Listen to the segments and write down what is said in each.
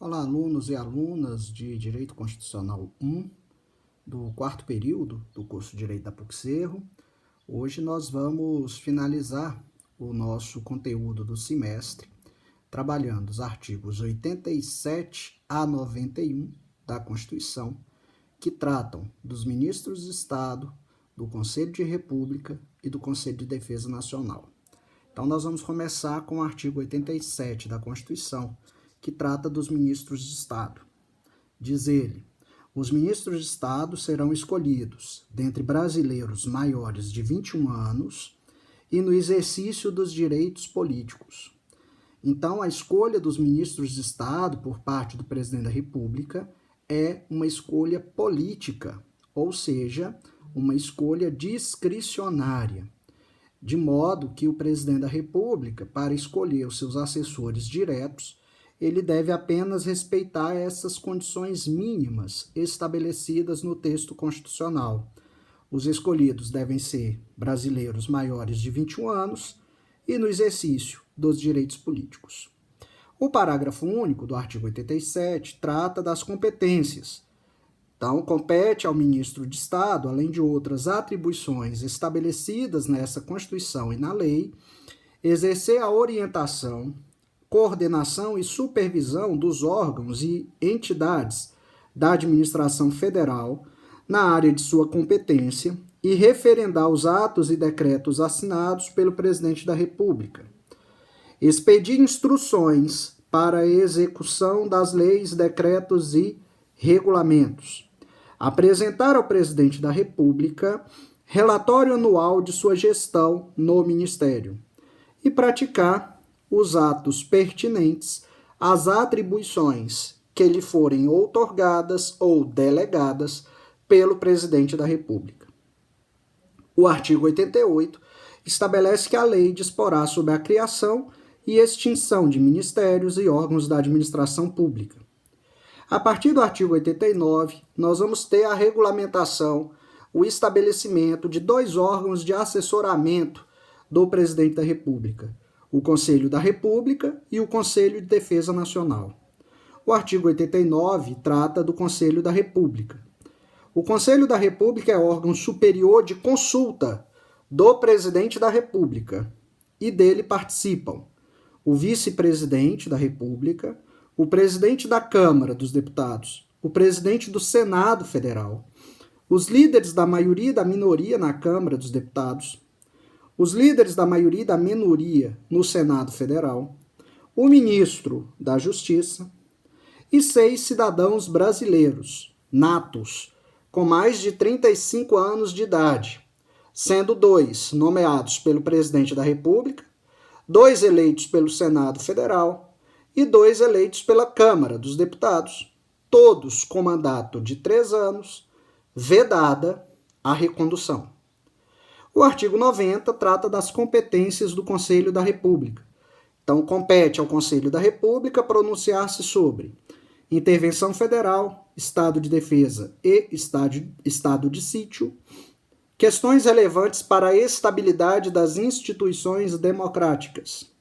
Olá, alunos e alunas de Direito Constitucional 1, do quarto período do curso de Direito da PUC-Cerro. Hoje nós vamos finalizar o nosso conteúdo do semestre, trabalhando os artigos 87 a 91 da Constituição, que tratam dos ministros de Estado, do Conselho de República e do Conselho de Defesa Nacional. Então, nós vamos começar com o artigo 87 da Constituição, que trata dos ministros de Estado. Diz ele: os ministros de Estado serão escolhidos dentre brasileiros maiores de 21 anos e no exercício dos direitos políticos. Então, a escolha dos ministros de Estado por parte do presidente da República é uma escolha política, ou seja, uma escolha discricionária, de modo que o presidente da República, para escolher os seus assessores diretos, ele deve apenas respeitar essas condições mínimas estabelecidas no texto constitucional. Os escolhidos devem ser brasileiros maiores de 21 anos e no exercício dos direitos políticos. O parágrafo único do artigo 87 trata das competências. Então, compete ao ministro de Estado, além de outras atribuições estabelecidas nessa Constituição e na lei, exercer a orientação, coordenação e supervisão dos órgãos e entidades da administração federal na área de sua competência e referendar os atos e decretos assinados pelo presidente da República. Expedir instruções para a execução das leis, decretos e regulamentos. Apresentar ao presidente da República relatório anual de sua gestão no Ministério e praticar os atos pertinentes às atribuições que lhe forem outorgadas ou delegadas pelo presidente da República. O artigo 88 estabelece que a lei disporá sobre a criação e extinção de ministérios e órgãos da administração pública. A partir do artigo 89, nós vamos ter a regulamentação, o estabelecimento de dois órgãos de assessoramento do presidente da República: o Conselho da República e o Conselho de Defesa Nacional. O artigo 89 trata do Conselho da República. O Conselho da República é órgão superior de consulta do presidente da República e dele participam o vice-presidente da República, o presidente da Câmara dos Deputados, o presidente do Senado Federal, os líderes da maioria e da minoria na Câmara dos Deputados, os líderes da maioria e da minoria no Senado Federal, o ministro da Justiça e 6 cidadãos brasileiros, natos, com mais de 35 anos de idade, sendo 2 nomeados pelo presidente da República, 2 eleitos pelo Senado Federal e 2 eleitos pela Câmara dos Deputados, todos com mandato de 3 anos, vedada a recondução. O artigo 90 trata das competências do Conselho da República. Então, compete ao Conselho da República pronunciar-se sobre intervenção federal, estado de defesa e estado de sítio, questões relevantes para a estabilidade das instituições democráticas.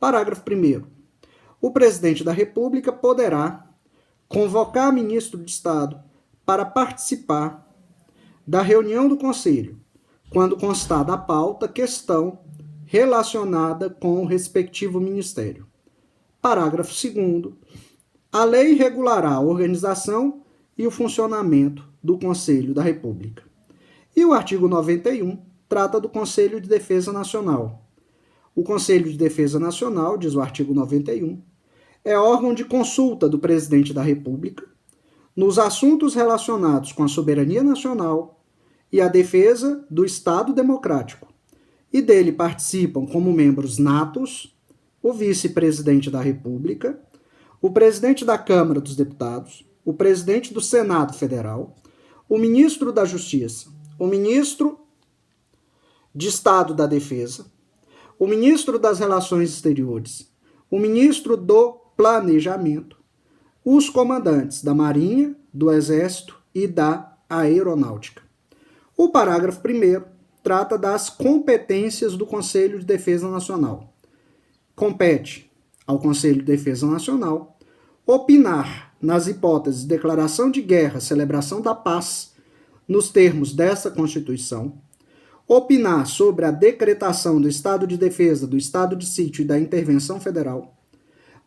Parágrafo 1º. O presidente da República poderá convocar ministro de Estado para participar da reunião do Conselho, quando constar da pauta questão relacionada com o respectivo ministério. Parágrafo 2º. A lei regulará a organização e o funcionamento do Conselho da República. E o artigo 91 trata do Conselho de Defesa Nacional. O Conselho de Defesa Nacional, diz o artigo 91, é órgão de consulta do presidente da República nos assuntos relacionados com a soberania nacional e a defesa do Estado Democrático, e dele participam como membros natos o vice-presidente da República, o presidente da Câmara dos Deputados, o presidente do Senado Federal, o ministro da Justiça, o ministro de Estado da Defesa, o ministro das Relações Exteriores, o ministro do Planejamento, os comandantes da Marinha, do Exército e da Aeronáutica. O parágrafo 1º trata das competências do Conselho de Defesa Nacional. Compete ao Conselho de Defesa Nacional opinar nas hipóteses de declaração de guerra, celebração da paz, nos termos dessa Constituição, opinar sobre a decretação do estado de defesa, do estado de sítio e da intervenção federal,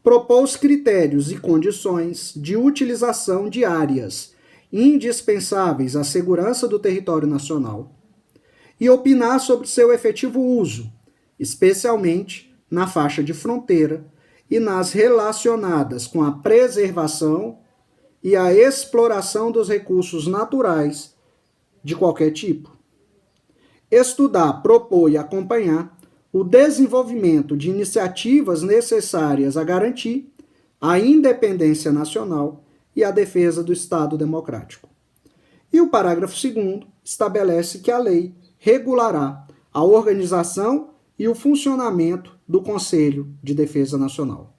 propor os critérios e condições de utilização de áreas indispensáveis à segurança do território nacional e opinar sobre seu efetivo uso, especialmente na faixa de fronteira e nas relacionadas com a preservação e a exploração dos recursos naturais de qualquer tipo. Estudar, propor e acompanhar o desenvolvimento de iniciativas necessárias a garantir a independência nacional e a defesa do Estado democrático. E o parágrafo 2º estabelece que a lei regulará a organização e o funcionamento do Conselho de Defesa Nacional.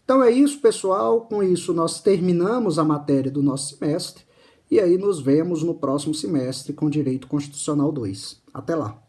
Então é isso, pessoal. Com isso, nós terminamos a matéria do nosso semestre e aí nos vemos no próximo semestre com Direito Constitucional 2. Até lá!